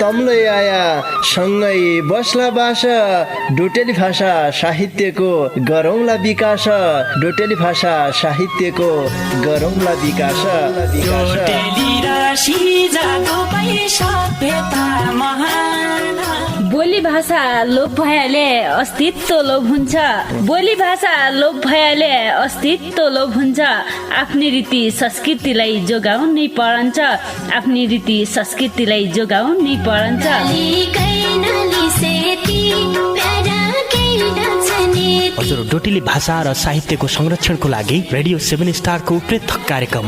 तम्लै आया सँगै बस्ला बास डोटेली भाषा साहित्यको गरौँला विकास डोटेली भाषा साहित्यको गरौँला विकास बोली भाषा लोप भएले अस्तित्व लोप हुन्छ बोली भाषा लोप भएले अस्तित्व लोप हुन्छ आफ्नै रीति संस्कृतिलाई जोगाउनै पर्छ आफ्नै रीति संस्कृतिलाई जोगाउनै पर्छ हजुर डोटेली भाषा र साहित्यको संरक्षणको लागि रेडियो 7 स्टारको पृथक कार्यक्रम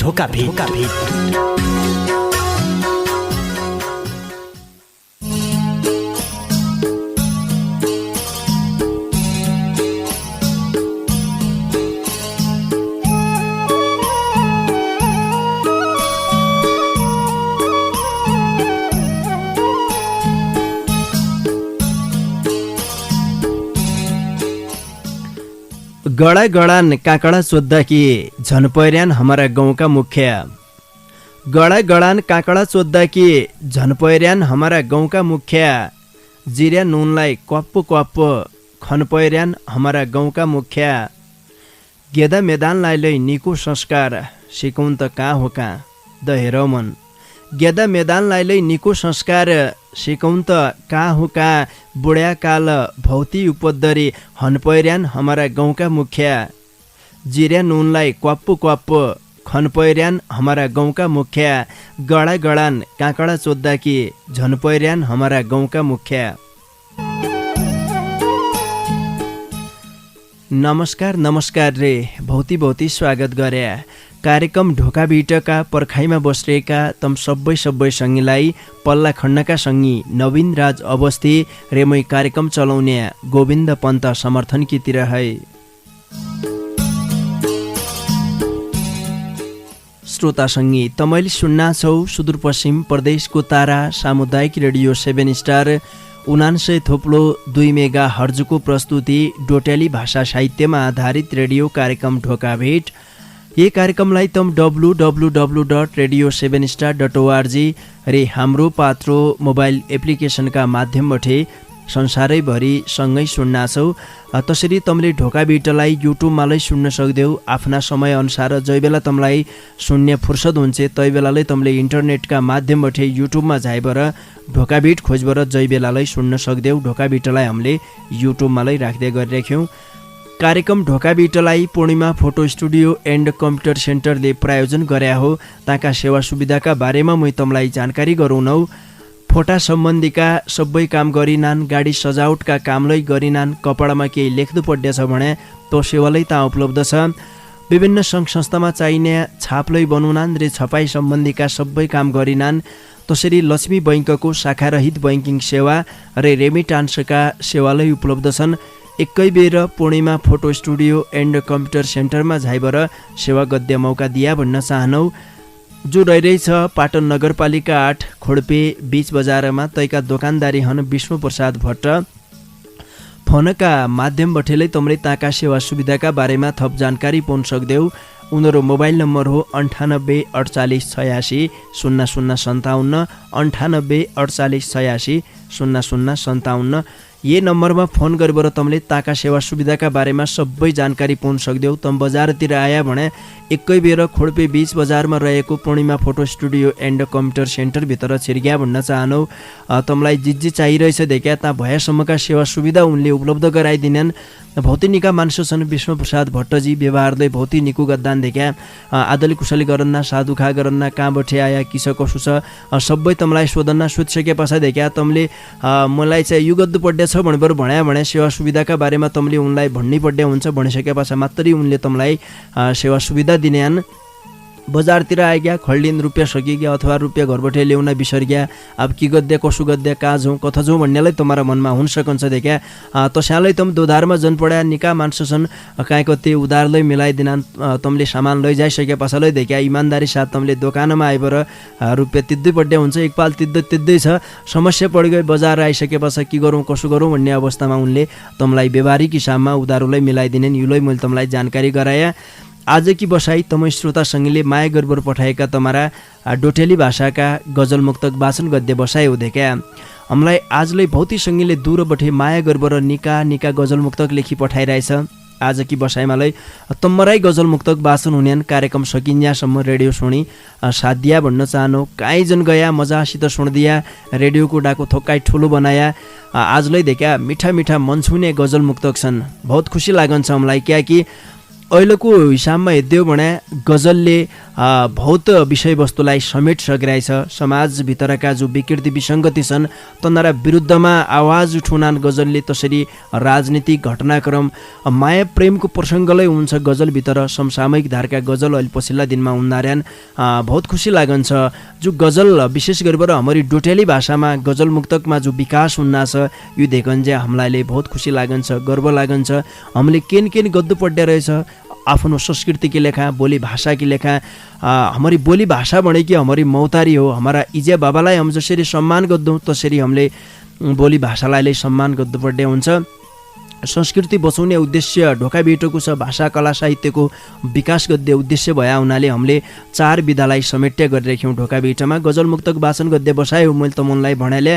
ढोका भेट गड़ा गड़ान काकड़ा चोद्दा कि झन पैर्यान हमारा गाउँका मुखिया गड़ा गड़ान काकड़ा चोद्दा कि झन पैर्यान हमारा गाउँका मुखिया जिर्या नुनलाई क्वाप्पो खन पैर्यान हमारा गाउँका मुखिया गेदा मैदानलाई लै निको संस्कार सिकौन त कहाँ हो कहाँ द हेरौ मन गेदा मैदानलाई लै निको संस्कार सिकौन त कहाँ हो कहाँ बुढ्या काल भौती उपद्दरी हन पैर्यान हमारा गाउँका मुखिया जिर्या नुनलाई क्वाप्पो खन पैर्यान हमारा गाउँका मुखिया गडा गडान काँकडा चोद्दा कि झन पैर्यान हमारा गाउँका मुखिया। नमस्कार रे भौती स्वागत गरे कार्यक्रम ढोका भिटका पर्खाइमा बस्रेका तम सबै सङ्गीलाई पल्ला खण्डका सङ्गी नवीन राज अवस्थी रेमै कार्यक्रम चलाउने गोविन्द पन्त समर्थनकीतिर है। श्रोता सङ्गी तमैले सुन्ना छौ सुदूरपश्चिम प्रदेशको तारा सामुदायिक रेडियो 7 स्टार 99.2 मेगा हर्जको प्रस्तुति डोटेली भाषा साहित्यमा आधारित रेडियो कार्यक्रम ढोका भेट। ये कार्यक्रमलाई तम www.radio7star.org रे हाम्रो पात्रो मोबाइल एप्लिकेसनका माध्यमबाट संसारैभरि सँगै सुन्ना छौ। त्यसरी तमले ढोका बिटलाई युट्युबमा लै सुन्न सक्दैौ। आफ्ना समय अनुसार जै बेला तमलाई सुन्ने फुर्सद हुन्छ तै बेलाले तमले इन्टरनेटका माध्यमबाट युट्युबमा जाइबर ढोका बिट खोजबर जै बेलालाई सुन्न सक्दैौ। ढोका बिटलाई हामीले युट्युबमा लै राख्दै गरिराख्यौँ। कार्यक्रम ढोका बिटलाई पूर्णिमा फोटो स्टुडियो एन्ड कम्प्युटर सेन्टरले प्रायोजन गरे हो। ताका सेवा सुविधाका बारेमा मै तमलाई जानकारी गराउनौ। फोटा सम्बन्धीका सबै काम गरिनान्, गाडी सजावटका कामलै गरिनान्, कपडामा केही लेख्नु पर्दैछ भने त्यो सेवालै ता उपलब्ध छ। विभिन्न सङ्घ संस्थामा चाहिने छापलै बनाउनान् रे छपाई सम्बन्धीका सबै काम गरिनान्। त्यसरी लक्ष्मी बैङ्कको शाखारहित बैङ्किङ सेवा रे रेमिटान्सका सेवालै उपलब्ध छन्। एकै बेर पूर्णिमा फोटो स्टुडियो एन्ड कम्प्युटर सेन्टरमा झाइबर सेवा गद्य मौका दिया भन्न चाहनौ। जो रहिरहेछ पाटन नगरपालिका 8 खोडपे बीच बजारमा तैका दोकानदारी हन विष्णु प्रसाद भट्ट। फोनका माध्यमबाटै तमले ताका सेवा सुविधाका बारेमा थप जानकारी पाउन सक्दैौ। उनीहरू मोबाइल नम्बर हो 98 48 86 0057 98 48 86 0057। ये नम्बरमा फोन गरेर तमले ताका सेवा सुविधाका बारेमा सबै जानकारी पाउन सक्दैौ। तम बजारतिर आया भने एकै बेर खोडपे बीच बजारमा रहेको पूर्णिमा फोटो स्टुडियो एन्ड कम्प्युटर सेन्टरभित्र छिर्ग्या भन्न चाहनौ। तमलाई जिज्जी चाहिरहेछ देखा ता भएसम्मका सेवा सुविधा उनले उपलब्ध गराइदिनेन्। भौती निका मान्छे छन् विष्णु प्रसाद भट्टजी व्यवहारले भौती निको गद्दान देखा आदली कुशली गरन्ना साधुखा गरन्ना कहाँबाट आया किस कसो छ सबै तमलाई सोधन्ना सोधिसके पछाडि देखा तमले मलाई चाहिँ यो गद्दु पर्ने छ भनेर भने सेवा सुविधाका बारेमा तमले उनलाई भन्नै पर्ने हुन्छ। भनिसके पछाडि मात्रै उनले तमलाई सेवा सुविधा दिनेन्। बजारतिर आइग्या खल्डिन रुपियाँ सकिग्या अथवा रुपियाँ घरबाट ल्याउन बिसर्ग्या अब कि गद्या कसो गद्या कहाँ जाउँ कथा जाउँ भन्नेलाई तुम्हारा मनमा हुन सकन्छ देखा तस्यालै तम दोधारमा जन पड्या निका मान्छे छन् काहीँको त्यो उधारलै मिलाइदिनान्। तमले सामान लैजाइसके पछाडि देखा इमान्दारी साथ तमले दोकानमा आइबर रुपियाँ तिद्दै पर्ने हुन्छ। एकपाल तिद्दै छ समस्या पडिगयो बजार आइसके पछाडि के गरौँ कसो गरौँ भन्ने अवस्थामा उनले तमलाई व्यवहारिक हिसाबमा उधारोलाई मिलाइदिनेन्। युलै मैले तमलाई जानकारी गराएँ। आज की बसाई तमै श्रोता सङ्गीले माया गर्बर पठाएका तमारा डोटेली भाषाका गजल मुक्तक वाचन गद्य बसाइ हुँदै क्या हामीलाई आजलाई भौती सङ्गीले दूर बठे माया गर्बर निका निका गजल मुक्तक लेखी पठाइरहेछ। आज की बसाइमालाई तम्मराई गजल मुक्तक वाचन हुनेन कार्यक्रम सकिन्यासम्म रेडियो सुनी साथ दिया भन्न चाहनु काहीँ जन गया मजासित सुनिदिया रेडियोको डाको थोक्काइ ठुलो बनाया आजलाई देखा मिठा मिठा मन छुने गजल मुक्तक छन्। बहुत खुसी लागन्छ हामीलाई क्या कि अहिलेको हिसाबमा हेर्दै भने गजलले बहुत विषयवस्तुलाई समेट सकिरहेछ। समाजभित्रका जो विकृति विसङ्गति छन् तन्नारा विरुद्धमा आवाज उठाउनान गजलले, त्यसरी राजनीतिक घटनाक्रम माया प्रेमको प्रसङ्गलाई हुन्छ गजलभित्र समसामयिक धारका गजल अहिले पछिल्ला दिनमा उन्नार्यान बहुत खुसी लागन्छ। जो गजल विशेष गरेर हाम्रो डोटेली भाषामा गजल मुक्तकमा जो विकास हुन्ना छ यो देखन्जे हामीलाई बहुत खुसी लागन्छ, गर्व लागन्छ। हामीले केन गद्दु पड्या रहेछ आफ्नो संस्कृतिकी लेखा, बोली भाषाकी लेखा। हमारी बोली भाषा भने कि हमारी मौतारी हो। हमारा इजे बाबालाई हम जसरी सम्मान गर्दौँ त्यसरी हामीले बोली भाषालाई सम्मान गर्नुपर्ने हुन्छ। संस्कृति बचाउने उद्देश्य ढोका बेटोको छ, भाषा कला साहित्यको विकास गद्य उद्देश्य भए हुनाले हामीले 4 विधालाई समेट्य गरिराख्यौँ ढोका बेटोमा। गजल मुक्तक वाचन गद्य बसायो मैले तमलाई भनेले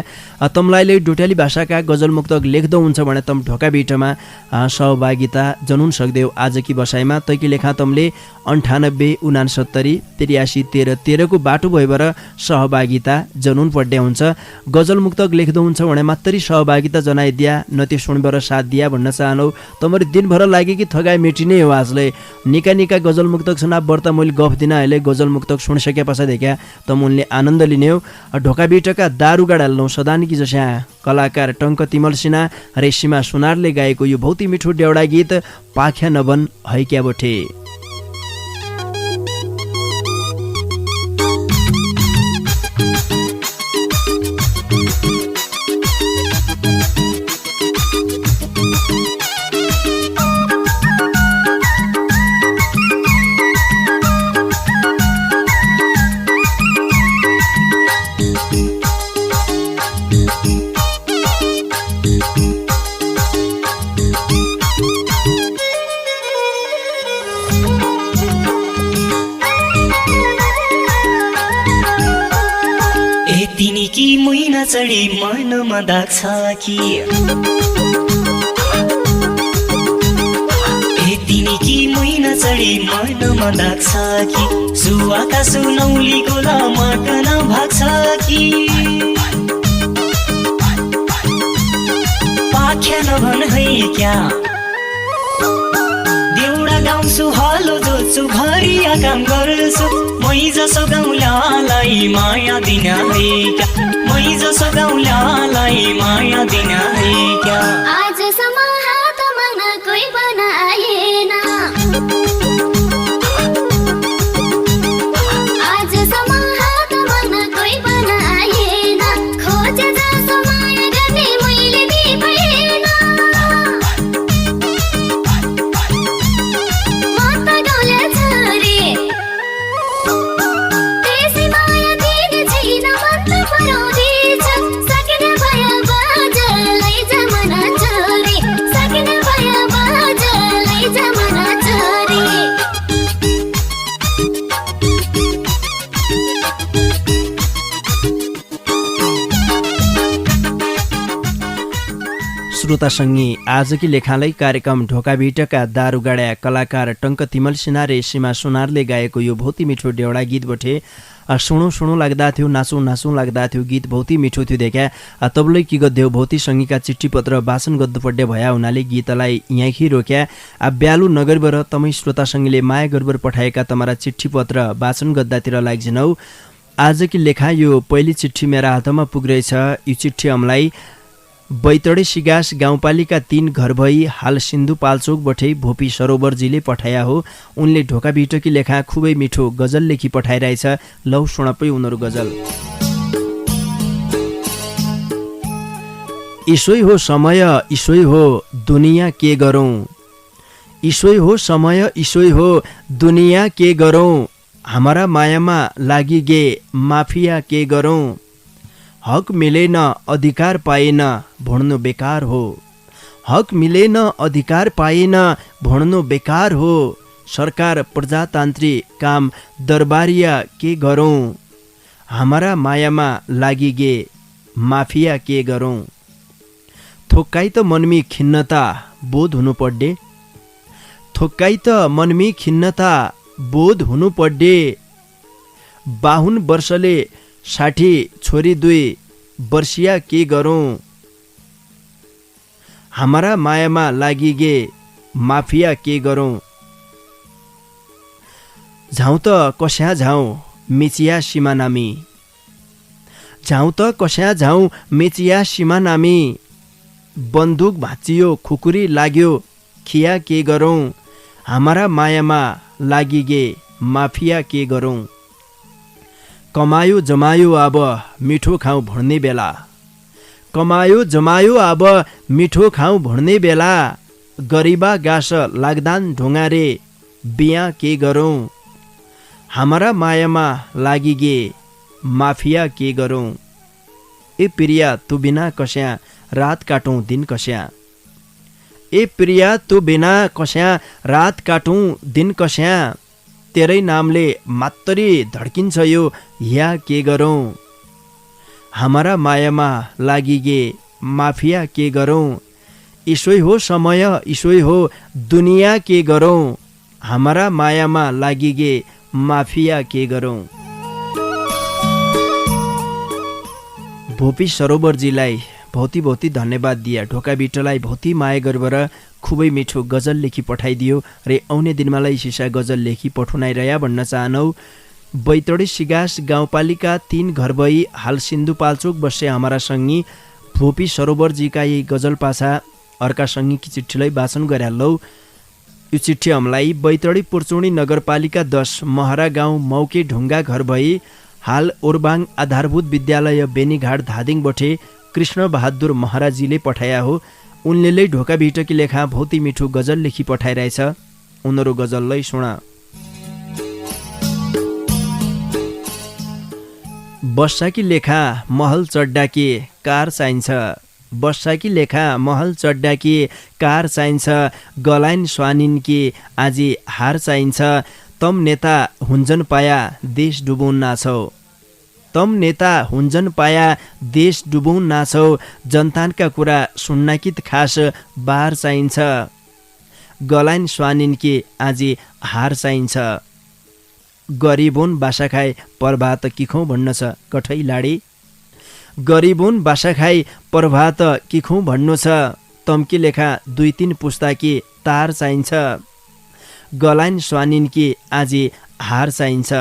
तमलाई डोटेली भाषाका गजल मुक्तक लेख्दो हुन्छ भने तम ढोका बेटोमा सहभागिता जनाउन सक्दैौ। आज की बसाइमा तैकी लेखा तमले 98 69 83 13 13 को बाटो भएर सहभागिता जनाउन पर्ने हुन्छ। गजल मुक्तक लेख्दो हुन्छ भने मात्रै सहभागिता जनाइदिया नते सुनबर साथ दिया भन्न चाहनु। तमरी दिनभर लागे कि थगाइ मेटिने हो। आजले निका निका गजल मुक्तक छन्। बर्ता मैले गफ दिन अहिले गजल मुक्तक सुनिसके पछाडि देखा त उनले आनन्द लिने हो। ढोका बेटका दारुगाडा लौ सदानकी जस्या कलाकार टङ्क तिमल सिन्हा रेसिमा सुनारले गाएको यो बहुत मिठो डेउडा गीत पाख्या नबन हैक्या बठे। तिनीकी मुइना चढी मनमा दाग्छ कि तिनीकी मुइना चढी मनमा दाग्छ कि सुवाका सुनौली गोला मटन भाग्छ कि पाख्या नभन है क्या देउडा गाउँछु हलो जोड्छु भरिया काम गर्छु मै जसो गाउँलालाई माया दिन है क्या मै जसो गाउँलालाई माया दिन है क्या आजसम्म हातमा न कोही बनाएन आजसम्म हातमा न कोही बनाएन खोजे जसो माया गर्ने मैले दिएन म त गाउँले छोरी त्यसै माया दिने छैन मन त पराउँदैछ सकिने भयो बाजलाई जमाना छोरी सकिने भयो बाजलाई जमाना छोरी श्रोता सङ्गी आजकी लेखालाई कार्यक्रम ढोका बेटका दारुगाडा कलाकार टङ्क तिमल सिन्हा र सीमा सुनारले गाएको यो बहुत मिठो डेउडा गीत बठे सुणु लाग्दा थियो, नाचौँ लाग्दा थियो। गीत बहुत मिठो थियो देखा। तबलै कि गद्यौ भौती सङ्गीका चिठी पत्र वाचन गर्नुपर्ने भया हुनाले गीतलाई यहीँ रोक्या। ब्यालु नगरबाट तमै श्रोता सङ्गीले माया गर्बर पठाएका तमारा चिठी पत्र वाचन गर्दातिर लाग्जिनौ। आजकी लेखा यो पहिली चिठी मेरा हातमा पुग्रहेछ। यो चिठी हामीलाई बैतडे सिगास गाउँपालिका 3 घर भई हाल सिन्धुपाल्चोक बठे भोपी सरोवरजीले पठाया हो। उनले ढोका बिटोकी लेखा खुबै मिठो गजल लेखी पठाइरहेछ। लौ सुनपै उनीहरू गजल। ईशोई हो समय ईशोई हो दुनियाँ के गरौँ ईशोई हो समय ईशोई हो दुनियाँ के गरौँ हमारा मायामा लागि गे माफिया के गरौँ हक मिलेन अधिकार पाएन भोड्नु बेकार हो हक मिलेन अधिकार पाएन भोड्नु बेकार हो सरकार प्रजातान्त्रिक काम दरबारिया के गरौँ हाम्रा मायामा लागि गे माफिया के गरौँ थोक्काइ त मनमी खिन्नता बोध हुनु पड्डे थोक्काइ त मनमी खिन्नता बोध हुनु पड्डे 52 वर्षले 60 छोरी 2 वर्षिया के गरौँ हाम्रा मायामा लागि गे माफिया के गरौँ झाउँ त कस्या झाउँ मेचिया सिमानामी झाउँ त कस्या झाउँ मेचिया सिमानामी बन्दुक भाँचियो खुकुरी लाग्यो खिया के गरौँ हाम्रा मायामा लागि गे माफिया के गरौँ कमायो जमायो अब मिठो खाउँ भुड्ने बेला कमायो जमायो अब मिठो खाउँ भुड्ने बेला गरिबा गास लाग्दान ढुङ्गारे बिहा के गरौँ हाम्रा मायामा लागि गे माफिया के गरौँ ए प्रिया तू बिना कस्या रात काटौँ दिन कस्या ए प्रिया तू बिना कस्या रात काटौँ दिन कस्या तेरै नामले मात्रै धड्किन्छ यो या के गरौँ हाम्रा मायामा लागि गे माफिया के गरौँ इसोइ हो समय इसोइ हो दुनिया के गरौँ हाम्रा मायामा लागि गे माफिया के गरौँ भोपी सरोवरजीलाई भौती धन्यवाद दिया ढोका बिटलाई भौती माया गरेर खुबै मिठो गजल लेखी पठाइदियो रे आउने दिनमालाई सिसा गजल लेखी पठाउनाइरया भन्न चाहनौ बैतडी सिगास गाउँपालिका 3 घर भई हाल सिन्धुपाल्चोक बसे हमारा सङ्गी भोपी सरोवरजीका यी गजल पासा अर्का सङ्गीकी चिठीलाई वाचन गरालौ यो चिठी हमलाई बैतडी पुर्चौणी नगरपालिका 10 महरा गाउँ मौके ढुङ्गा घर भई हाल ओरबाङ आधारभूत विद्यालय बेनीघाट धादिङ बठे कृष्ण बहादुर महाराजीले पठाया हो उनले ढोका भिटकी लेखा भौती मिठो गजल लेखी पठाइरहेछ उनीहरू गजललाई सुन बस्साकी लेखा महल चड्डा के कार चाहिन्छ बस्साकी लेखा महल चड्डा के कार चाहिन्छ गलाइन स्वानिन के आजी हार चाहिन्छ तम नेता हुन्जन पाया देश डुबाउन नाछौ तम नेता हुन्जन पाया देश डुबाउन नाछौ जनतानका कुरा सुन्नाकित खास बार चाहिन्छ गलाइन स्वानिन के आजी हार चाहिन्छ गरिबोन बासा खाए प्रभात किखौँ भन्न छ कठै लाडी गरिबोन बासा खाए प्रभात किखौँ भन्नु छ तम्की लेखा 2-3 पुस्ताकी तार चाहिन्छ गलाइन स्वानिन के आजी हार चाहिन्छ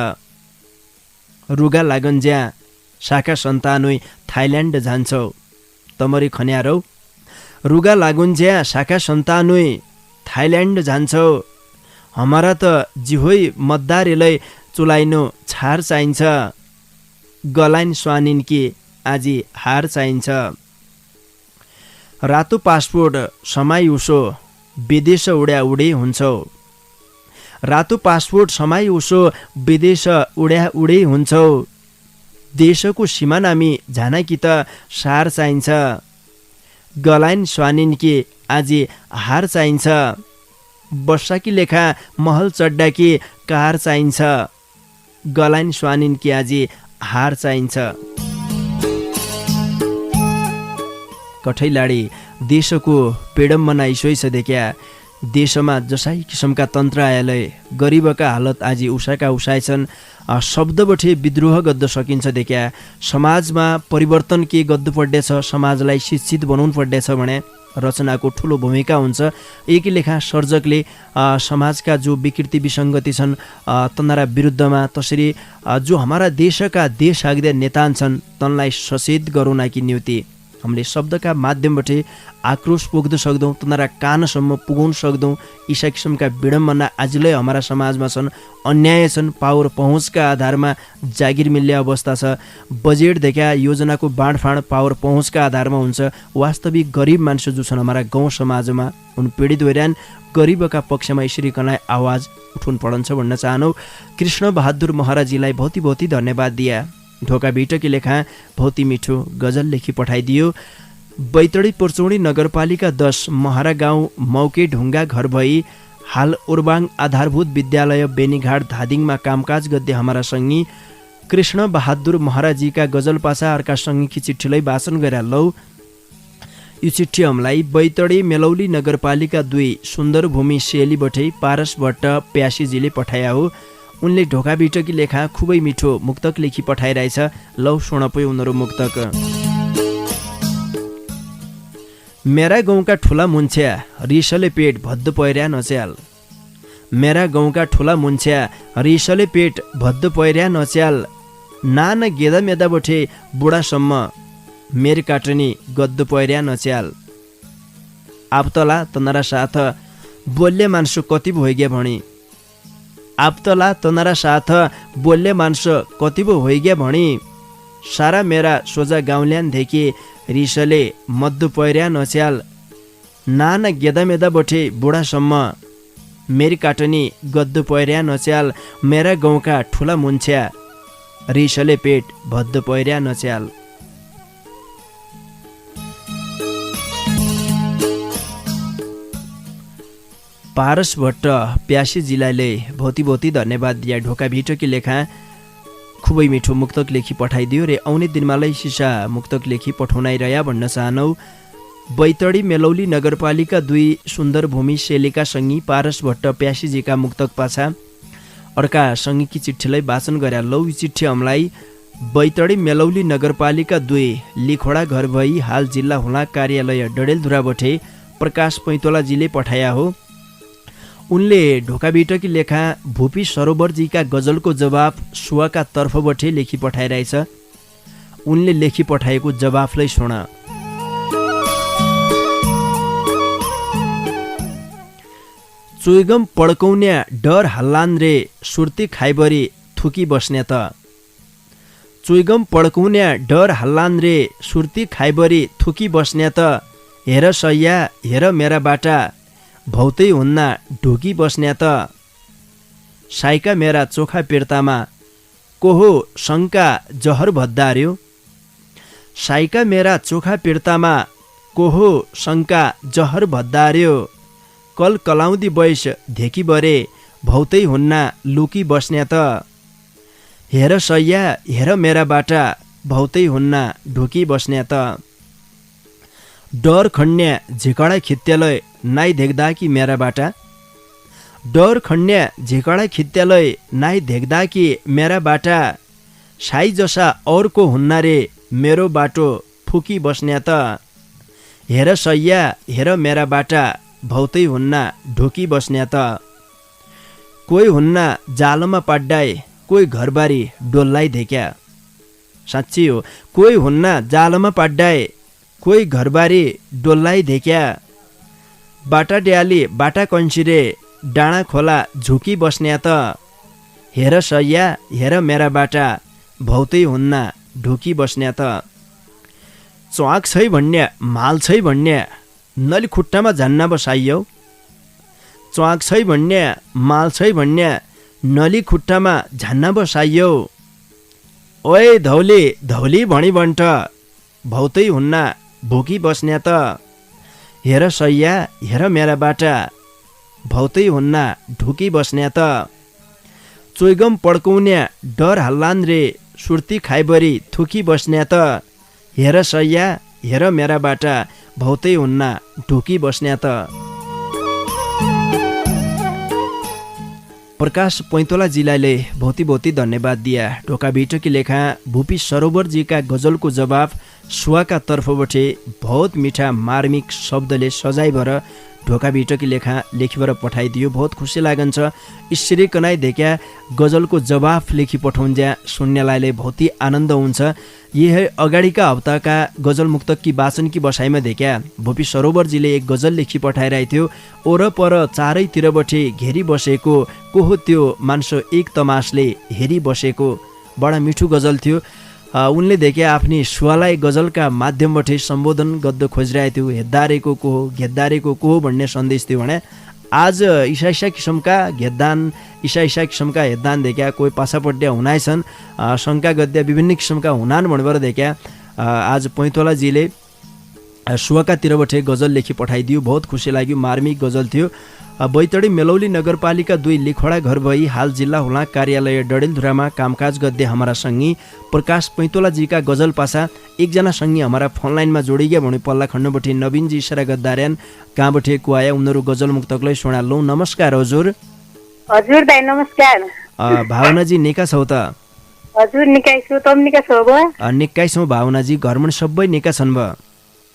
रुगा लागन्ज्या शाखा सन्तानुई थाइल्यान्ड जान्छौ तमरी खन्यारौ रुगा लागुन्ज्या शाखा सन्तानुई थाइल्यान्ड जान्छौ हमारा त जिहोइ मद्दारेलाई चुलाइनो छार चाहिन्छ गलाइन स्वानिन के आजी हार चाहिन्छ रातो पासपोर्ट समाई उसो विदेश उड्या उडे हुन्छौ रातो पासपोर्ट समाई उसो विदेश उड्या उडे हुन्छौ देशको सिमानामी झानाकी त सार चाहिन्छ गलाइन स्वानिन के आजी हार चाहिन्छ वर्षाकी लेखा महल चड्डा के कार चाहिन्छ गलाइन स्वानिन के आजी हार चाहिन्छ कठैलाडी देशको पेडम्बना इसोइ छ देख्या देशमा जसै किसिमका तन्त्र आयालय गरिबका हालत आजी उषाका उषाय छन् शब्दबठे विद्रोह गद्द सकिन्छ देख्या समाजमा परिवर्तन के गद्दु पर्दैछ समाजलाई शिक्षित बनाउनु पर्दैछ भने रचनाको ठुलो भूमिका हुन्छ एकै लेखा सर्जकले समाजका जो विकृति विसङ्गति छन् तन्नारा विरुद्धमा तसरी जो हमारा देशका देश आग्दे नेता छन् तनलाई सचेत गराउनकी निम्ति हामीले शब्दका माध्यमबाट आक्रोश पोख्न सक्दौँ तन्नारा कानसम्म पुगाउन सक्दौँ यी किसिमका विडम्बना आजलाई हमारा समाजमा छन् अन्याय छन् पावर पहुँचका आधारमा जागिर मिल्ने अवस्था छ बजेट देखा योजनाको बाँडफाँड पावर पहुँचका आधारमा हुन्छ वास्तविक गरिब मान्छे जो छन् हमारा गाउँ समाजमा उन पीडित भइरहन् गरिबका पक्षमा यसरी कनाइ आवाज उठुन पडन्छ भन्न चाहनौ कृष्ण बहादुर महाराजीलाई बहुत धन्यवाद दिया ढोका बिटकी लेखा भौती मिठो गजल लेखी पठाइदियो बैतडी पुर्चौणी नगरपालिका 10 महरा गाउँ मौके ढुङ्गा घर भई हाल उर्बाङ आधारभूत विद्यालय बेनीघाट धादिङमा कामकाज गद्दे हमारा सङ्गी कृष्ण बहादुर महाराजीका गजल पासा अर्का सङ्गीकी चिठीलाई वाचन गरेर लौ। यो चिठी हमलाई बैतडी मेलौली नगरपालिका 2 सुन्दरभूमि सेलीबटै पारस भट्ट प्यासीजीले पठाया हो। उनले ढोका बिटकी लेखा खुबै मिठो मुक्तक लेखी पठाइरहेछ। लौ सुनपै उनीहरू मुक्तक। मेरा गाउँका ठुला मुन्छ्या रिसले पेट भद्द पैर्या नच्याल। मेरा गाउँका ठुला मुन्छ्या रिसले पेट भद्द पैर्या नच्याल। नान गेदा मेदा बठे बुढासम्म मेर काटनी गद्द पैर्या नच्याल। आपतला तनारा साथ बोल्ले मान्छे कति भइग्या भणी। आपतला तनारा साथ बोल्ले मान्छे कति पो होइग्या भणी। सारा मेरा सोझा गाउँल्यान धेके रिसले मद्दु पैर्या नच्याल। नाना गेदा मेदा बठे बुढासम्म मेरी काटनी गद्दु पैर्या नच्याल। मेरा गाउँका ठुला मुन्छ्या रिसले पेट भद्द पैर्या नच्याल। पारस भट्ट प्यासीजीलाई भौती भौती धन्यवाद दिया। ढोका भिटकी लेखा खुबै मिठो मुक्तक लेखी पठाइदियो रे आउने दिनमालाई सिसा मुक्तक लेखी पठाउनाइरह्या भन्न चाहनौ। बैतडी मेलौली नगरपालिका 2 सुन्दरभूमि सेलीका सङ्गी पारस भट्ट प्यासीजीका मुक्तक पाछा अर्का सङ्गीकी चिठीलाई वाचन गरेर लौ। चिठी हमलाई बैतडी मेलौली नगरपालिका 2 लिखोडा घर भई हाल जिल्ला हुला कार्यालय डडेलधुराबठे प्रकाश पैतोलाजीले पठाया हो। उनले ढोका बिटकी लेखा भूपी सरोवरजीका गजलको जवाफ सुवाका तर्फबठे लेखी पठाइरहेछ। उनले लेखी पठाएको जवाफलाई सुन। चुइगम पड्काउने डर हल्लान रे सुर्ती खाइबरी थुकी बस्ने त। चुइगम पड्काउने डर हल्लान रे सुर्ती खाइबरी थुकी बस्ने त। हेर सैया हेर मेरा बाटा भौतै हुन्ना ढुकी बस्ने त। साइका मेरा चोखा पिर्तामा कोहो शङ्का जहर भद्दार्यो। साइका मेरा चोखा पिर्तामा कोहो शङ्का जहर भद्दार्यो। कल कलाउँदी बैस धेकी बरे भौतै हुन्ना लुकी बस्ने त। हेर सैया हेर मेरा बाटा भौतै हुन्ना ढुकी बस्ने त। डर खन्या झिकडा खित्यालय नाइ देख्दा कि मेरा बाटा। डर खन्या झिकडा खित्यालय नाइ देख्दा कि मेरा बाटा। साई जसा औरको हुन्ना रे मेरो बाटो फुकी बस्ने त। हेर सैया हेर मेरा बाटा भौतै हुन्ना ढुकी बस्ने त। कोही हुन्ना जालमा पाड्डाए कोही घरबारी डोल्लाई धेक्या। साँच्ची हो, कोही हुन्ना जालमा पाड्डाए कोही घरबारी डोल्लाई धेक्या। बाटा ड्याली बाटा कन्सिरे डाँडा खोला झुकी बस्ने त। हेर सैया हेर मेरा बाटा भौतै हुन्ना ढुकी बस्ने त। च्वाक छै भन्ने माल छै भन्ने नली खुट्टामा झन्ना बसाइयो। च्वाक छै भन्ने माल छै भन्ने नली खुट्टामा झन्ना बसाइयो। ओए धौली धौली भणी बन्ट भौतै हुन्ना भुकी बस्ने त। हेर सैया हेर मेरा बाटा भौतै हुन्ना ढुकी बस्ने त। चोइगम पड्काउने डर हल्लान रे सुर्ती खाइबरी थुकी बस्ने त। हेर सैया हेर मेरा बाटा भौतै हुन्ना ढुकी बस्ने त। प्रकाश पैतोलाजीलाई भौती भौती धन्यवाद दिया। ढोका बिटकी लेखा भूपी सरोवरजीका गजलको जवाफ सुवाका तर्फबठे बहुत मिठा मार्मिक शब्दले सजाइ भएर ढोका बिटकी लेखा लेखिबर पठाइदियो। बहुत खुसी लागन्छ। इसरी कनाइ देख्या गजलको जवाफ लेखी पठाउन्ज्या सुन्नेलाई बहुतै आनन्द हुन्छ। यही अगाडिका हप्ताका गजल मुक्तकी वाचनकी बसाइमा देख्या भूपी सरोवरजीले एक गजल लेखी पठाइरहेको थियो। ओरपर चारैतिरबठे घेरी बसेको को हो त्यो मान्छे एक तमासले हेरी बसेको। बडा मिठो गजल थियो। उनले देखे आफ्नी सुवालाई गजलका माध्यमबाट सम्बोधन गद्द खोजिरहेको थियो। हेद्दारेको को हो घेद्दारेको को हो भन्ने सन्देश थियो भने आज इसा किसिमका घेद्दान इसा किसिमका हेद्दान देख्या कोही पाछापट्टि हुनाइछन्। शङ्का गद्या विभिन्न किसिमका हुनान् भन्ने देख्या आज पैतोलाजीले सुवाकातिरबाट गजल लेखी पठाइदियो, बहुत खुसी लाग्यो, मार्मिक गजल थियो। बैतडी मेलौली नगरपालिका 2 लिखोडा घर भई हाल जिल्ला हुलाक कार्यालय डडेलधुरामा कामकाज गद्दे हमारा संगी प्रकाश पैतोलाजीका गजल पासा एकजना संगी हमारा फोन लाइनमा जोडिया भने पल्ला खण्डबटे नवीनजी इसारा गद्दार्यान कहाँबटे कुआया उनीहरू गजल मुक्तकलाई सुनालौ। नमस्कार हजुर। हजुर दाइ नमस्कार। भावनाजी निका छौ त? हजुर निकाइ छु, तम निका छौ बा? निकाइ छौ भावनाजी, घरमा सबै निका छन् बा?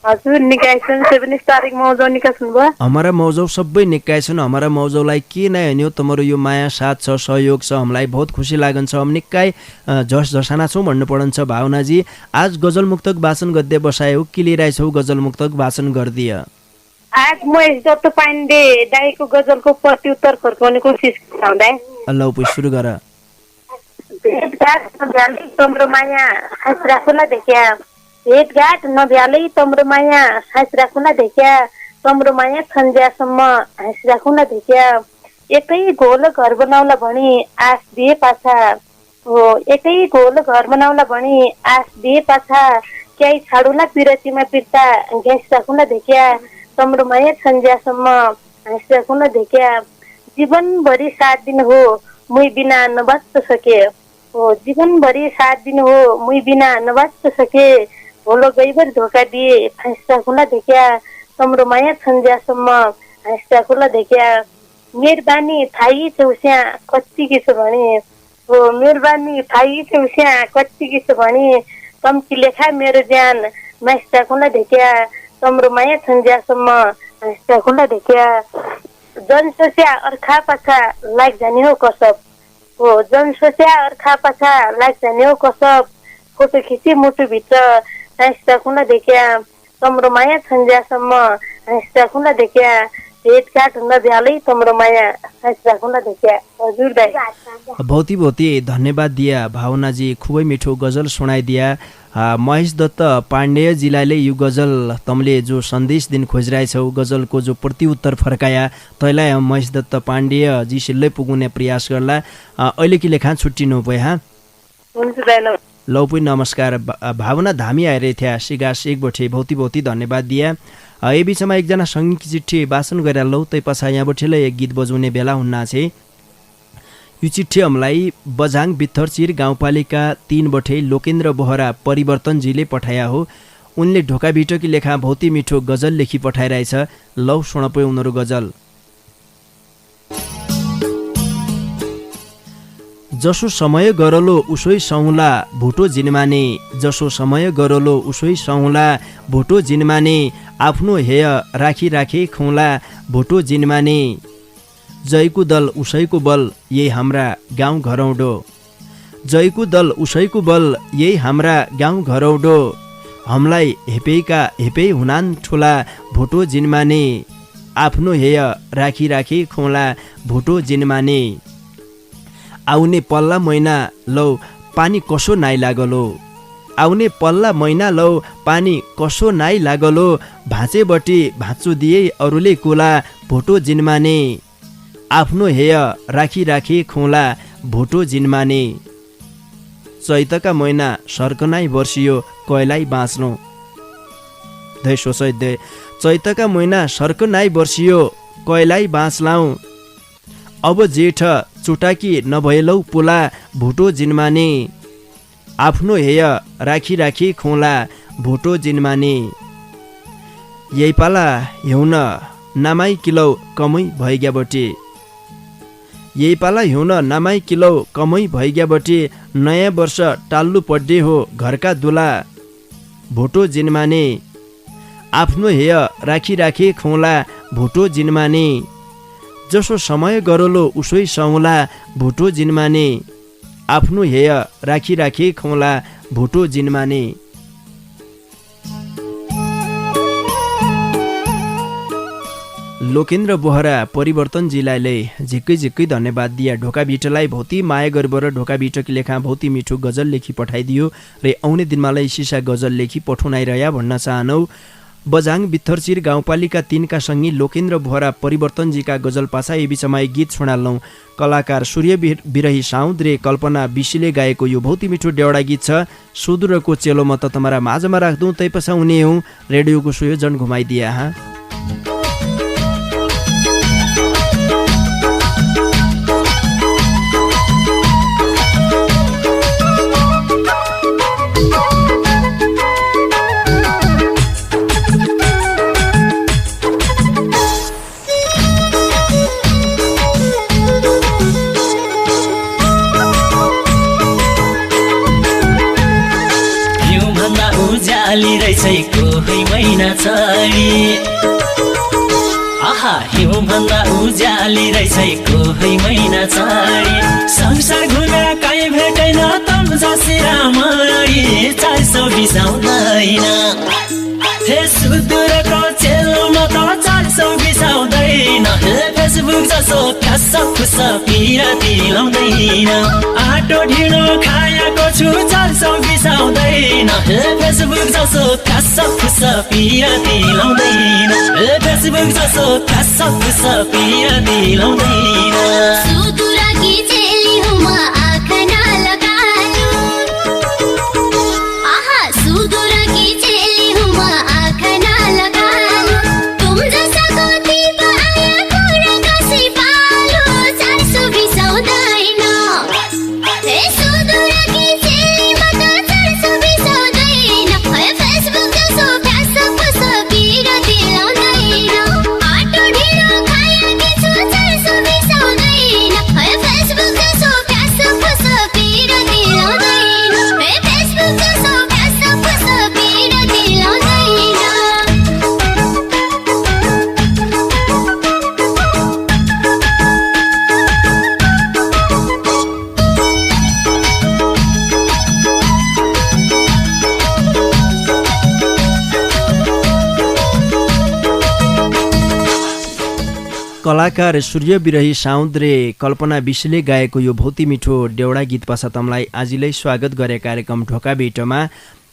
हजुर निकाइ छन्, 7 तारिक मौजौ निका छन् बा? हमारा मौजौ सबै निकाइ छन्। हमारा मौजौलाई के नै हन्यो तमरो यो माया साथ छ, सहयोग छ, हामीलाई बहुत खुसी लागन्छ। हम निकाइ झस झसाना छौँ भन्नु पर्छ भावनाजी। आज गजल मुक्तक वाचन गद्दे बसायो, के लिइरहेछौ गजल मुक्तक वाचन गर्दिय? आज म जस्तो पाण्डे दाइको गजलको प्रत्युत्तर फर्काउने कोसिस गर्दै। लौ पुइ सुरु गर। भेटघाट नभ्यालै तम्रो माया खास राखुला देख्या, भेटघाट नभ्यालै तम्रो माया खास राखुला देख्या, तम्रो माया छन्ज्यासम्म हाँस राखुला देख्या, एकै घोल घर बनाउला भनी आश दिए पाछा हो, एकै घोल घर बनाउला भनी आश दिए पाछा, क्याइ छाडुला पिरतीमा पिर्ता घ्यास राखुला देख्या, तम्रो माया छन्ज्यासम्म हाँस राखुला देख्या, जीवनभरि साथ दिन हो मुई बिना नबाच्न सके हो, जीवनभरि साथ दिन हो मुई बिना नबाच्न सके, भोलो गइभर धोका दिए फाँस राखुला देख्या, तम्रो माया छन्ज्यासम्म हाँस राखुला देख्या, मेहरबानी थाही चौस्या कच्ची किसो भने हो, मेहरबानी थाही चौस्या कच्ची किसो भने, कम्ती लेखा मेरो ज्यान मास राखुला देख्या, तम्रो माया छन्ज्यासम्म हाँस राखुला देख्या, जनसोच्या अर्खा पाछा लाग जाने हो कसब हो, जनसोच्या अर्खा पाछा लाग जाने हो कसब, फोटो खिची मुटुभित्र हाँस राखुला देख्या, तम्रो माया छन्ज्यासम्म हाँस राखुला देख्या, भेटघाट नभ्यालै तम्रो माया हाँस राखुला देख्या। हजुर दाइ बहुती बहुती धन्यवाद दिया भावनाजी, खुबै मिठो गजल सुनाइदिया। महेश दत्त पाण्डेयजीलाई यो गजल तमले जो सन्देश दिन खोजिरहेछौ, गजलको जो प्रत्युत्तर फर्काया तैलाई महेश दत्त पाण्डेयजी सिल्लै पुग्ने प्रयास गर्ला। अहिले कि लेखा छुट्टिनु भयो हाँ? हुन्छ दाइ। लौ पुइ नमस्कार। भावना धामी आइरहेको थिया सिगास एकबटे, बहुती बहुती धन्यवाद दिया। ए बिचमा एकजना सङ्गीत चिठी वाचन गरेर लौ, तै पछा यहाँबाटै एक गीत बजाउने बेला हुन्न छे। यो चिठी हामीलाई बझाङ बित्थरचिर गाउँपालिका 3 बठे लोकेन्द्र बोहरा परिवर्तनजीले पठाया हो। उनले ढोका भिटकी लेखा बहुती मिठो गजल लेखी पठाइरहेछ। लौ सुनपो उनीहरू गजल। जसो समय गरलो उसै सौला भुटो जिनमाने, जसो समय गरलो उसै सौला भुटो जिनमाने, आफ्नो हेय राखी राखे खुला भुटो जिनमाने, जयको दल उसैको बल यही हाम्रा गाउँ घरौडो, जयको दल उसैको बल यही हाम्रा गाउँ घरौडो, हमलाई हेपेका हेपे हुनान ठुला भुटो जिनमाने, आफ्नो हेय राखी राखे खुला भुटो जिनमाने, आउने पल्ला महिना लौ पानी कसो नाइ लागलो, आउने पल्ला महिना लौ पानी कसो नाइ लागलो, भाँचेबटी भाँचो दिए अरूले कोला भोटो जिनमाने, आफ्नो हेय राखी राखी खुला भोटो जिनमाने, चैतका महिना सर्कनाइ वर्षियो कैलाई बाँच्नु, चैतका महिना सर्कनाइ वर्षियो कैलाई बाँच्लाउ, अब जेठ चुटाकी नभएलौ पुला भुटो जिनमाने, आफ्नो हेय राखी राखी खुला भुटो जिनमाने, यही पाला हिउन नामाई किलौ कमै भइग्याबटे, यही पाला हिउन नामाई किलौ कमै भइग्याबटे, नयाँ वर्ष टाल्नु पड्डे हो घरका दुला भुटो जिनमाने, आफ्नो हेय राखी राखी खुला भुटो जिनमाने, जसो समय गरलो उसै सौला भुटो जिनमाने, आफ्नो हेय राखी राखी खुला भुटो जिनमाने। लोकेन्द्र बोहरा परिवर्तनजीलाई झिक्कै झिक्कै धन्यवाद दिया। ढोका भिटलाई भौती माया गरेर ढोका भिटकी लेखा भौती मिठो गजल लेखी पठाइदियो र आउने दिनमा सिसा गजल लेखी पठाउनाइरह्या भन्न चाहनौ। बझाङ बित्थरचिर गाउँपालिका 3 का सङ्गी लोकेन्द्र बोहरा परिवर्तनजीका गजल पासा ए बिचमा एक गीत सुनाल्लौँ। कलाकार सूर्य बिरही साउद रे कल्पना विशीले गाएको यो बहुत मिठो डेउडा गीत छ। सुदूरको चेलो म त तुम्हारा माझमा राख्दुँ तै पसा हुने हूँ। रेडियोको सुयोजन घुमाइदिया हाँ। उजाली रहेछ कोही महिना छाडी आहा हिउँभन्दा उजाली रहेछ कोही महिना छाडी संसार घुमेर काहीँ भेटेन तम जसी रामरी 400 बिसाउँदैन हे सुदूरको चेलोमा त 400 बिसाउँदैन हे फेसबुक जसो फ्यास फुस पिराती लाउँदैन आटो ढिँडो खाएको छु 400 बिसाउँदैन हे फेसबुक जसो फ्यास फुस पिराती लाउँदैन हे फेसबुक जसो फ्यास फुस पिराती लाउँदैन सुदूरकी चेली हुँ म आँखा नलगानु आहा सुदूरकी चेली हुँ म आँखा नलगानु तुम जसाको तिप आएको र कसै पालो 400 बिसाउँदैन हे सुदूरकी चेली म त 400 बिसाउँदैन हे फेसबुक जसो फ्यास फुस पिराती लाउँदैन आटो ढिँडो खाएकी छु 400 बिसाउँदैन हे फेसबुक जसो फ्यास फुस पिराती लाउँदैन हे फेसबुक जसो फ्यास फुस पिराती लाउँदैन कलाकार सूर्य बिरही साउद रे कल्पना विशीले गाएको यो बहुत मिठो डेउडा गीत पछा तमलाई आजिलै स्वागत गरे कार्यक्रम ढोका भेटमा।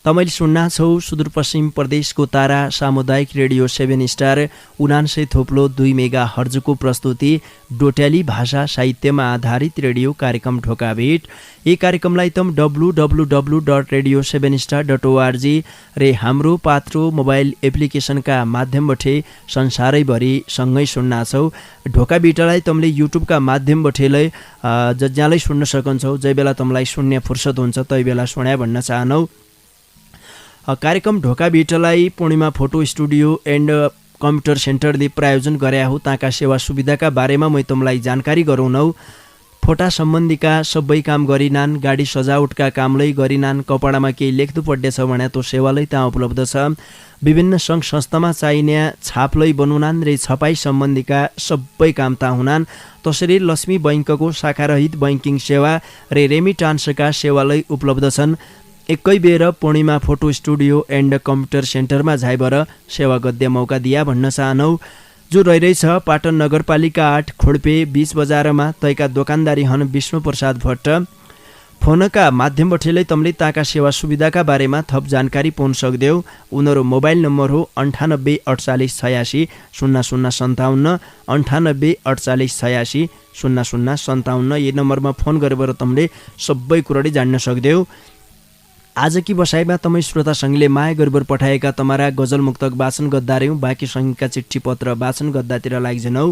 तपाईले सुन्ना छौ सुदूरपश्चिम प्रदेशको तारा सामुदायिक रेडियो 7 स्टार 99.2 मेगा हर्जको प्रस्तुति डोट्याली भाषा साहित्यमा आधारित रेडियो कार्यक्रम ढोका भेट। यी कार्यक्रमलाई तम www.radio7star.org रे हाम्रो पात्रो मोबाइल एप्लिकेसनका माध्यमबाट संसारैभरि सँगै सुन्न छौ। ढोका भेटलाई तमले युट्युबका माध्यमबाटै जज्यालै सुन्न सकन्छौ। जै बेला तमलाई सुन्ने फुर्सद हुन्छ तै बेला सुन्या भन्न चाहनौ। कार्यक्रम ढोका भेटलाई पूर्णिमा फोटो स्टुडियो एन्ड कम्प्युटर सेन्टरले प्रायोजन गरे हो। ताका सेवा सुविधाका बारेमा मै तमलाई जानकारी गराउनौ। फोटा सम्बन्धीका सबै काम गरिनान्, गाडी सजावटका कामलै गरिनान्, कपडामा केही लेख्नु पर्नेछ भने त्यो सेवालै त्यहाँ उपलब्ध छ। विभिन्न सङ्घ संस्थामा चाहिने छापलै बनाउनान् रे छपाई सम्बन्धीका सबै काम ता हुनान्। तसरी लक्ष्मी बैङ्कको शाखारहित बैङ्किङ सेवा रे रेमिटान्सका सेवालै उपलब्ध छन्। एकै बेर पूर्णिमा फोटो स्टुडियो एन्ड कम्प्युटर सेन्टरमा झाइबर सेवा गद्य मौका दिया भन्न चाहनौ। जो रहिरहेछ पाटन नगरपालिका 8 खोडपे 20 बजारमा तैका दोकानदारी हन विष्णु प्रसाद भट्ट। फोनका माध्यमबाटै तमले ताका सेवा सुविधाका बारेमा थप जानकारी पाउन सक्देऊ। उनीहरू मोबाइल नम्बर हो 98 48 86 0057 98 48 86 0057। यी नम्बरमा फोन गरेर तमले सबै कुराडी जान्न सक्देऊ। आज की बसाइमा तमै श्रोता सङ्घले माया गरेर पठाएका तमारा गजल मुक्तक वाचन गद्दार्यौँ। बाँकी सङ्घका चिठी पत्र वाचन गद्दातिर लाग्जनौ।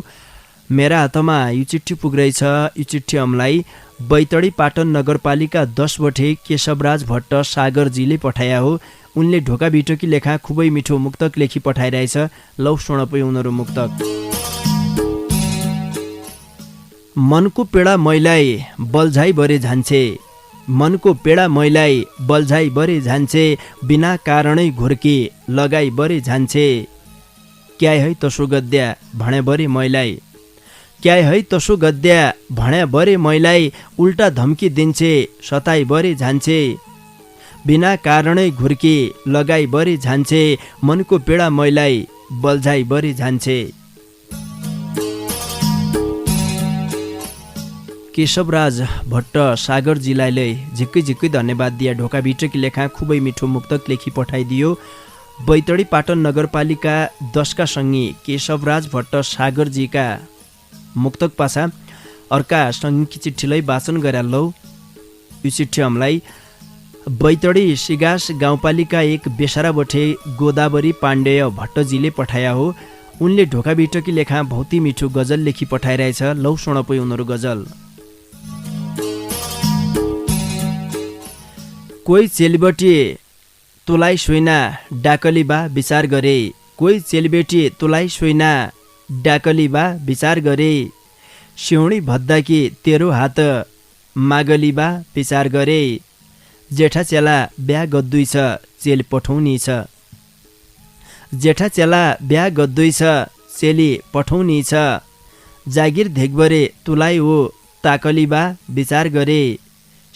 मेरा हातमा यो चिठी पुग्रहेछ। यो चिठी हमलाई बैतडी पाटन नगरपालिका 10 बटे केशवराज भट्ट सागरजीले पठाया हो। उनले ढोका भिटोकी लेखा खुबै मिठो मुक्तक लेखी पठाइरहेछ। लौ सुन पै उनीहरू मुक्तक। मनको पेडा मैलाई बल्झाइ बरे झान्छे, मनको पेडा मैलाई बल्झाइ बरे झान्छे, बिना कारणै घुर्की लगाइ बरे झान्छे। क्या है तसो गद्या भने बरे मैलाई, क्या है तसो गद्या भने बरे मैलाई, उल्टा धम्की दिन्छे सताइ बरे झान्छे। बिना कारणै घुर्की लगाइ बरे झान्छे, मनको पेडा मैलाई बल्झाइ बरे झान्छे। केशवराज भट्ट सागरजीलाई झिक्कै झिक्कै धन्यवाद दिया। ढोका भित्रकी लेखा खुबै मिठो मुक्तक लेखी पठाइदियो। बैतडी पाटन नगरपालिका 10 का सङ्घी केशवराज भट्ट सागरजीका मुक्तक पासा अर्का सङ्घीकी चिठीलाई वाचन गरे लौ। यो चिठी हामीलाई बैतडी सिगास गाउँपालिका 1 बेसारा बठे गोदावरी पाण्डेय भट्टजीले पठाया हो। उनले ढोका बिटकी लेखा भौती मिठो गजल लेखी पठाइरहेछ। लौ सुनपै उनीहरू गजल। कोही चेलीबेटी तुलाई सोइना डाकली बा विचार गरे, कोही चेलीबेटी तुलाई सोइना डाकली बा विचार गरे, सिउडी भद्दाकी तेरो हात मागली बा विचार गरे, जेठा चेला बिहा गद्दुई छ चेली पठाउनी छ, जेठा चेला बिहा गद्दुई छ चेली पठाउनी छ, जागिर धेकबरे तुलाई हो ताकली बा विचार गरे,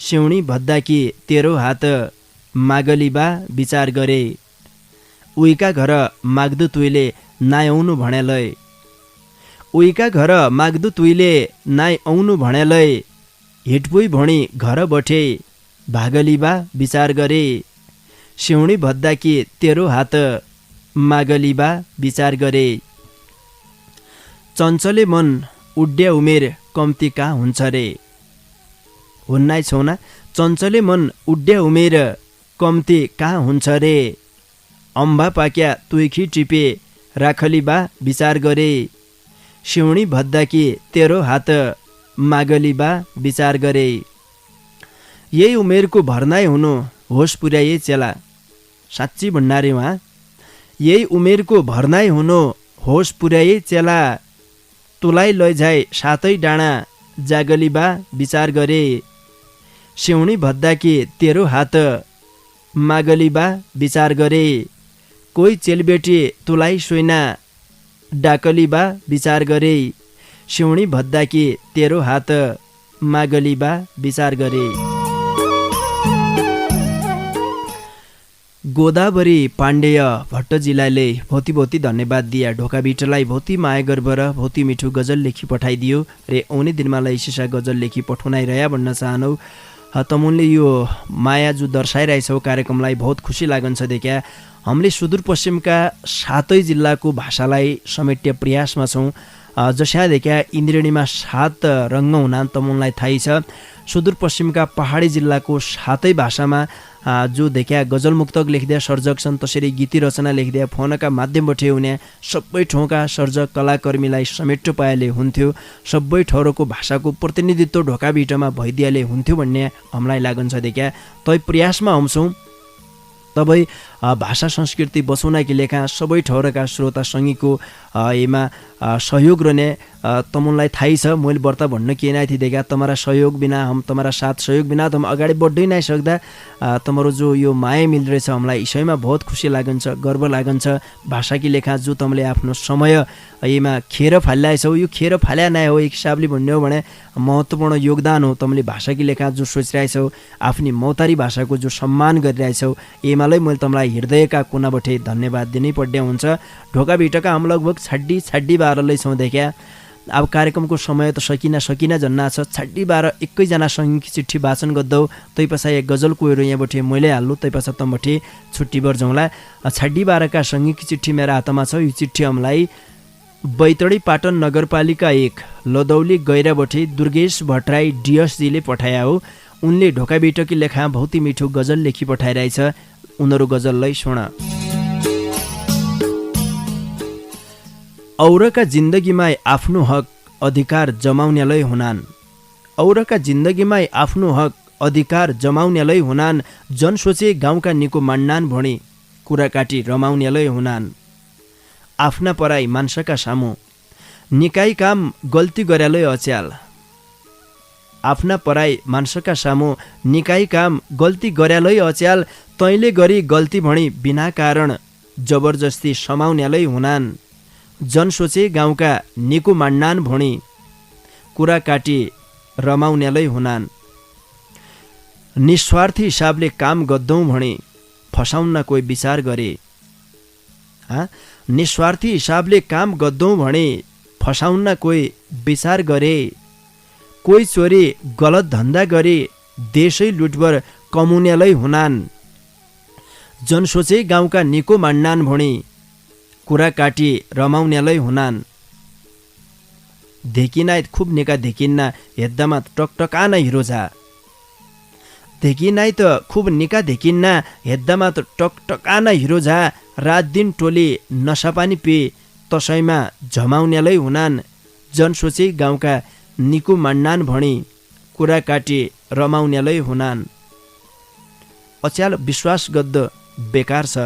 सिउडी भद्दाकी तेरो हात मागली बा विचार गरे, उइका घर माग्दु तुइले नाइ आउनु भनेलै, उइका घर माग्दु तुइले नाइ आउनु भनेलै, हिटपुई भणी घर बठे भागली बा विचार गरे, सिउडी भद्दाकी तेरो हात मागली बा विचार गरे, चञ्चले मन उड्या उमेर कम्ती कहाँ हुन्छ रे, हुन्नाइ छौना चञ्चले मन उड्या उमेर कम्ती कहाँ हुन्छ रे, अम्बा पाक्या तुइखी टिपे राखली बा विचार गरे, सिउडी भद्दाकी तेरो हात मागली बा विचार गरे, यही उमेरको भर्नाइ हुनु होस पुर्याए चेला। साँच्ची भन्नारे उहाँ, यही उमेरको भर्नाइ हुनु होस पुर्याए चेला, तुलाई लैजाए सातै डाँडा जागली बा विचार गरे, सिउडी भद्दाकी तेरो हात मागली बा विचार गरे, कोही चेलबेटी तुलाई सोइना डाकली बा विचार गरे, सिउडी भद्दाकी तेरो हात मागली बा विचार गरे। गोदावरी पाण्डेय भट्टजीलाई भौती भौती धन्यवाद दिया। ढोका बिटलाई भौती माया गर्बर भौती मिठो गजल लेखी पठाइदियो रे आउने दिनमालाई सिसा गजल लेखी पठाउनाइरह्या भन्न चाहनौ। तमुनले यो माया जो दर्शाइरहेछौ कार्यक्रमलाई बहुत खुसी लागन्छ देख्या। हामीले सुदूरपश्चिमका 7 जिल्लाको भाषालाई समेट्ने प्रयासमा छौँ। जस्या देख्या इन्द्रेणीमा 7 रङ्ग हुनान् तमुनलाई थाहै छ। सुदूरपश्चिमका पहाडी जिल्लाको 7 भाषामा जो देख्या गजल मुक्तक लेख्दै सर्जक छन्, त्यसरी गीती रचना लेख्दै फोनका माध्यमबाट हुने सबै ठाउँका सर्जक कलाकर्मीलाई समेट्नु पाएले हुन्थ्यो। सबै ठाउँको भाषाको प्रतिनिधित्व ढोका बिटमा भइदियाले हुन्थ्यो भन्ने हामीलाई लागन्छ देख्या। तै प्रयासमा हुन्छौँ। तबै भाषा संस्कृति बचाउनकी लेखा सबै ठाउँका श्रोता सङ्गीको एमा सहयोग रहने तमुनलाई थाहै छ। मैले व्रत भन्न के नै थिएँ देखा, तुम्हारा सहयोग बिना हम तुम्हारा साथ सहयोग बिना तुम अगाडि बढ्दै नै सक्दा। तुम्हारो जो यो माया मिल रहेछ हामीलाई इसैमा बहुत खुसी लागन्छ, गर्व लागन्छ। भाषाकी लेखा जो तुमले आफ्नो समय एमा खेर फाल्याछौ, यो खेर फाल्या नै हो, एक हिसाबले भन्ने हो भने महत्त्वपूर्ण योगदान हो। तुमले भाषाकी लेखा जो सोचिरहेछौ, आफ्नी मौतारी भाषाको जो सम्मान गरिरहेछौ, एमालाई मैले तमलाई हृदयका कुनाबाट धन्यवाद दिनै पर्ने हुन्छ। ढोका भिटका हम लगभग छाड्डी 12 छौँ देख्या। अब कार्यक्रमको समय त सकिना जन्ना छ। 12 एकैजना सङ्गीकी चिठी वाचन गर्दौ, तै पछा एक गजल कोइरो यहाँबाट मैले हाल्नु, तै पछा तमबाट छुट्टी बर जाउँला। 12 का सङ्गीकी चिठी मेरो हातमा छ। यो चिठी हामीलाई बैतडी पाटन नगरपालिका 1 लदौली गैराबठी दुर्गेश भट्टराई डिएसजीले पठाया हो। उनले ढोका बिटकी लेखा भौती मिठो गजल लेखी पठाइरहेछ। उनीहरू गजललाई सुन। औरका जिन्दगीमा आफ्नो हक अधिकार जमाउनेलाई हुनान्, औरका जिन्दगीमा आफ्नो हक अधिकार जमाउनेलाई हुनान्, जन सोचे गाउँका निको मान्नान् भणी कुरा काटी रमाउनेलाई हुनान्, आफ्ना पराई मान्छका सामु निकाई काम गल्ती गरेलै अच्याल, आफ्ना पराई मान्छका सामु निकाई काम गल्ती गरेलै अच्याल, तैँले गरी गल्ती भणी बिना कारण जबरजस्ती समाउनेलाई हुनान्, जन सोचे गाउँका निको मान्नान् भणी कुरा काटी रमाउनेलाई हुनान्, निस्वार्थी हिसाबले काम गद्दौँ भणी फसाउन कोही विचार गरे, निस्वार्थी हिसाबले काम गद्दौँ भणी फसाउन कोही विचार गरे, कोही चोरी गलत धन्दा गरी देशै लुटबर कमाउनेलाई हुनान्, जन सोचे गाउँका निको मान्नान भणी कुरा काटी रमाउनेलाई हुनान् देखिनाय खुब नेका देखिन्ना हेद्दामा टकटकान हिरो झा देखिनाय त खुब निका देखिन्ना हेद्दामा त टकटकान हिरो झा रात दिन टोली नसापानी पे तसैमा झमाउनेलाई हुनान् जन सोचे गाउँका निको मान्नान भणी कुरा काटी रमाउनेलाई हुनान् अच्याल विश्वास गद्द बेकार छ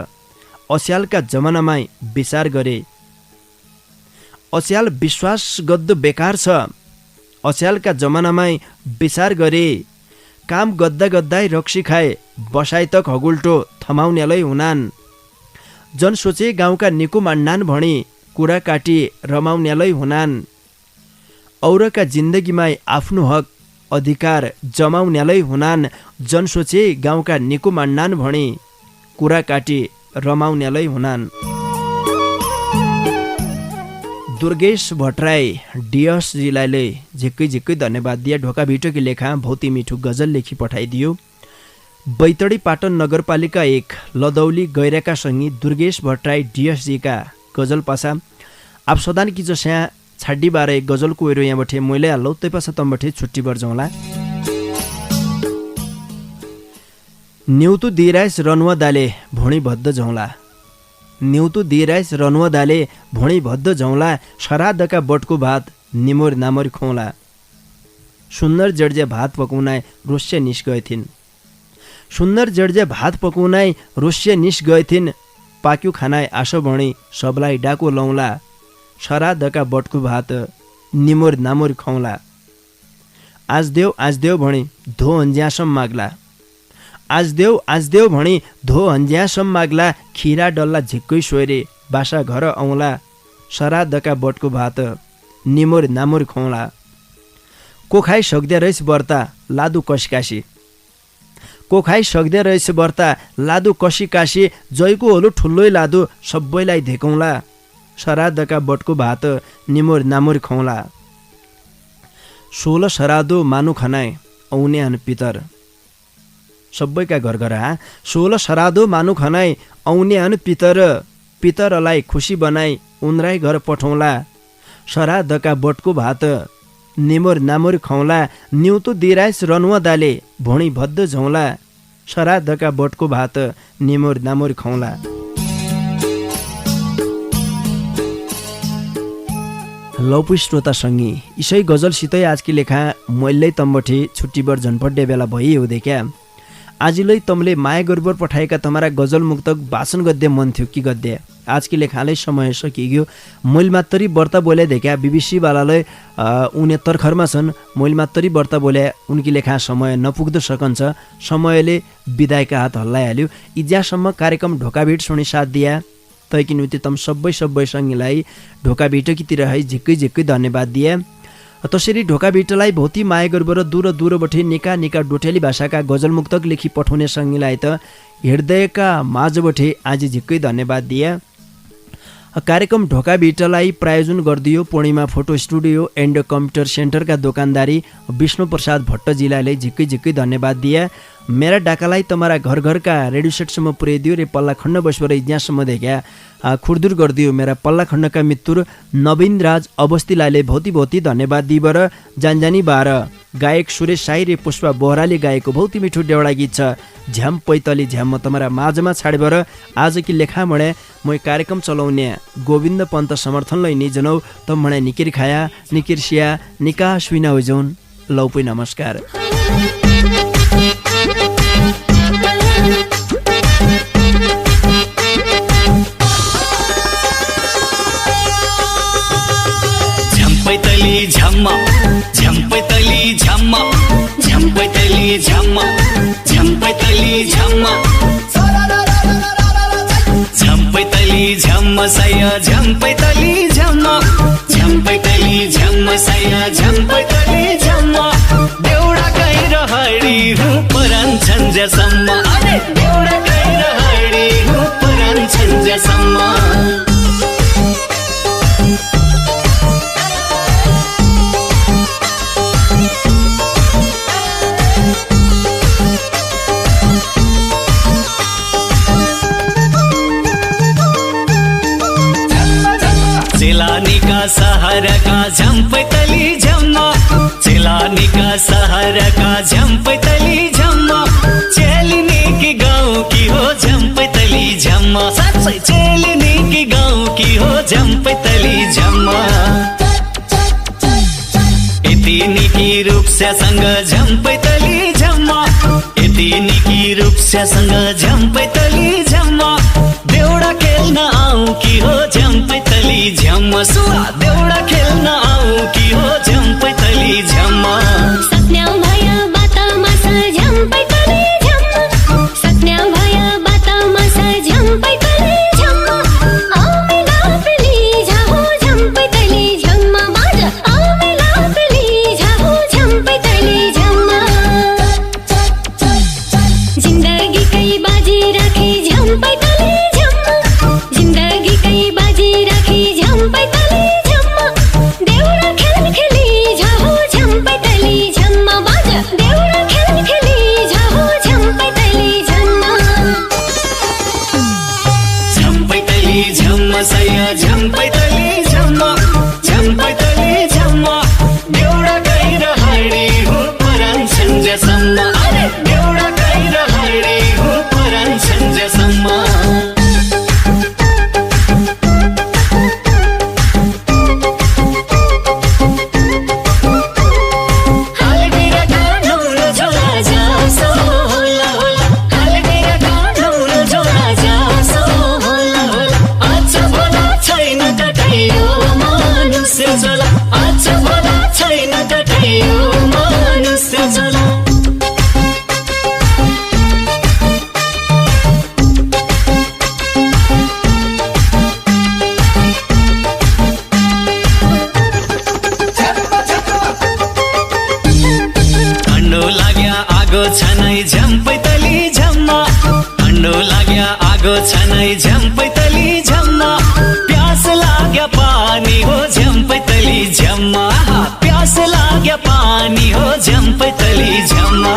अस्यालका जमानामा विचार गरे अस्याल विश्वास गद्द बेकार छ अस्यालका जमानामा विचार गरे काम गद्दा गद्दाई रक्सी खाए बसाइ त खगुल्टो थमाउनेलाई हुनान् जन सोचे गाउँका निको मान्नान भणी कुरा काटी रमाउनेलाई हुनान् औरका जिन्दगीमा आफ्नो हक अधिकार जमाउनेलाई हुनान् जन सोचे गाउँका निको मान्नान भणी कुरा काटी रमाउनेलाई हुनान् दुर्गेश भट्टराई डियस जिल्लाले झिक्कै झिक्कै धन्यवाद दिया ढोका भिटो की लेखा बहुत ही मिठो गजल लेखी पठाइदियो बैतडी पाटन नगरपालिका 1 लदौली गैराका संगी दुर्गेश भट्टराई डियस जी का गजल पासा आप सदान की जो स्या छाड्डी बारे गजल को एरो यहाँ बठे मैले हाल्लो तै पासा तम बठे छुट्टी बर्जौला न्युतु दिराइस रनुवा दाले भोणी भद्द झौला न्युतु दिराइस रनुवा दाले भोणी भद्द झौला श्राद्धका बटको भात निमोर नामोर खौला सुन्दर जड्जे भात पकाउनाय रोस्य निस गएथिन् सुन्दर जड्जे भात पकाउनाय रोस्य निस गएथिन् पाक्यो खानाय आशो भणी सबलाई डाको लौला श्राद्धका बटको भात निमोर नामोर खौला आज देव भणी धो अन्ज्यासम माग्ला आज देव भणी धो हन्ज्यासम माग्ला खिरा डल्ला झिक्कै सोरे बासा घर आउँला श्राद्धका बटको भात निमोर नामोर खौला को खाइ सक्दे रहेछ बर्ता लादु कसिकासी को खाइ सक्दे रहेछ बर्ता लादु कसिकासी जयको होलो ठुल्लोइ लादु सबैलाई धेकौला श्राद्धका बटको भात निमोर नामोर खौला 16 श्राद्धो मानु खनाय औने हन पितर सबैका घर घर 16 श्राद्धो मानु खनाई औने हन पितरलाई खुसी बनाई उनराई घर पठौला श्राद्धका बटको भात निमोर नामोर खौला न्युतु दिराइस रनुवा दाले भोणी भद्द झौला श्राद्धका बटको भात निमोर नामोर खौला लौपु श्रोता संगी इसै गजलसितै आजकी लेखा मैले तम्बठे छुट्टीबर झन्पड्डे बेला भई हुँदै क्या आजिलै तमले माया गर्बर पठाएका तमारा गजल मुक्तक भाषण गद्य मन थियो कि गद्य आजकी लेखाले समय सकियो मैल मात्तरी बर्ता बोले देखा बीबीसी वालाले उनी तर्खरमा छन् मैल मात्तरी बर्ता बोले उनकी लेखा समय नपुग्द सकन्छ समयले विदायका हात हल्लाइहाल्यो इज्यासम्म कार्यक्रम ढोका भेट सुनि साथ दिया तैकी निम्ति तम सबै संगीलाई ढोका भेटकीतिर है झिक्कै झिक्कै धन्यवाद दिए तसरी ढोका भेटलाई भौती माया गर्बर दूर बठे निका डोटेली भाषाका गजल मुक्तक लेखी पठाउने संगीलाई त हृदयका माझबठे आज झिक्कै धन्यवाद दिए कार्यक्रम ढोका भेटलाई प्रायोजन गरिदियो Purnima photo studio and computer सेन्टरका दोकानदारी विष्णु प्रसाद भट्टजीलाई झिक्कै झिक्कै धन्यवाद दिए मेरा डाकालाई तमारा घर घरका रेडियो सेटसम्म पुर्याइदियो रे पल्ला खण्ड बसबर इज्यासम्म देखा खुरदुर गरिदियो मेरा पल्ला खण्डका मित्र नवीन राज अवस्थीलाई भौती धन्यवाद दिबर जानजानी बार गायक सुरेश साई रे पुष्पा बोहराले गाएको भौती मिठो डेवडा गीत छ झ्याम पैतली झ्याम तमारा माझमा छाडेबर आजकी लेखा मणे म कार्यक्रम चलाउने गोविन्द पन्त समर्थनलाई निजनौ त मणे निकिर खाया निकिर सिया निका सुइना होजौन लौपै नमस्कार झम्पैतली झम्मा झम्पैतली झम्मा झम्पैतली झम्मा झम्पैतली झम्मा झम्पैतली झम्मा साया झम्पैतली झम्मा झम्पैतली झम्मा साया झम्पैतली झम्मा देउडा गएर हडी परान छन्जेसम्म देउडा गएर हडी परान छन्जेसम्म सहरका झम्पैतली झम्मा चेलानीका सहरका झम्पैतली झम्मा चेलिनी की गाउँ की हो झम्पैतली झम्मा साँच्चै चेलिनी की गाउँ की हो झम्पैतली झम्मा यति निकी रूपस्यासँग झम्पैतली झम्मा यति निकी रूपस्यासँग झम्पैतली झम्मा देउडा खेल्न आऊ कि हो झम्पैतली झम्मा सुवा देउडा खेल्न आऊ कि हो झम्पैतली झम्मा सक्न्या भया बातामा स झम्पैतली झम्मा सक्न्या भया बातामा स झम्पैतली झम्मा आमेला पेली झाहो झम्पैतली झम्मा बाज आमेला पेली झाहो झम्पैतली झम्मा जिन्दगी कै बाजी राखी झम्पैतली झम्मा जिन्दगी कै बाजी राखी झम्पैतली झम्मा देउडा खेल खेली झाहो झम्पैतली झम्मा बाज देउडा खेल खेली झाहो झम्पैतली झम्मा झम्पैतली झम्मा सय झम्पैतली झम्मा झम्पैतली झम्मा देउडा गएर हाडी हो परान सन्जेसम्म अरे देउडा गएर हाडी हो परान सन्जेसम्म झम्पैतली झम्मा ठन्डो लाग्या आगो छनै झम्पैतली झम्मा प्यास लाग्या पानी हो झम्पैतली झम्मा प्यास लाग्या पानी हो झम्पैतली झम्मा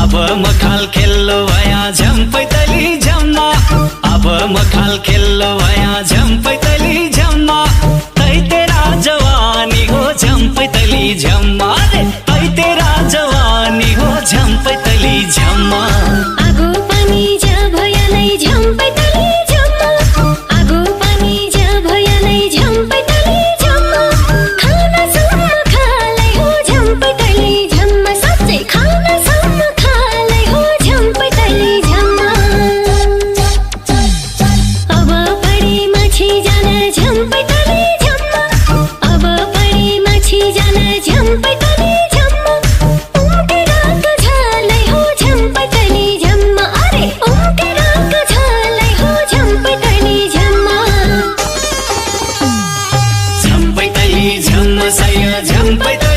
अब मखाल खेल्लो भया झम्पैतली झम्मा अब मखाल खेल्लो भया झम्पैतली झम्मा तै तेरा जवानी हो झम्पैतली झम्मा तै तेरा जवानी हो झम्पैतली झम्मा आगो पानी जा भयालै झम्पैतली झम्मा आगो पानी जा भयालै झम्पैतली झम्मा खानासम्म खालै हो झम्पैतली झम्मा साँच्चै खानासम्म खालै हो झम्पैतली झम्मा अब पढी माछी जान झम्पैतली झम्मा अब पढी माछी जान झम्पैतली झम्मा उम्टेराको झालै हो झम्पैतली झम्मा अरे उम्टेराको झालै हो झम्पैतली झम्मा झम्पैतली झम्मा सय झम्पैतली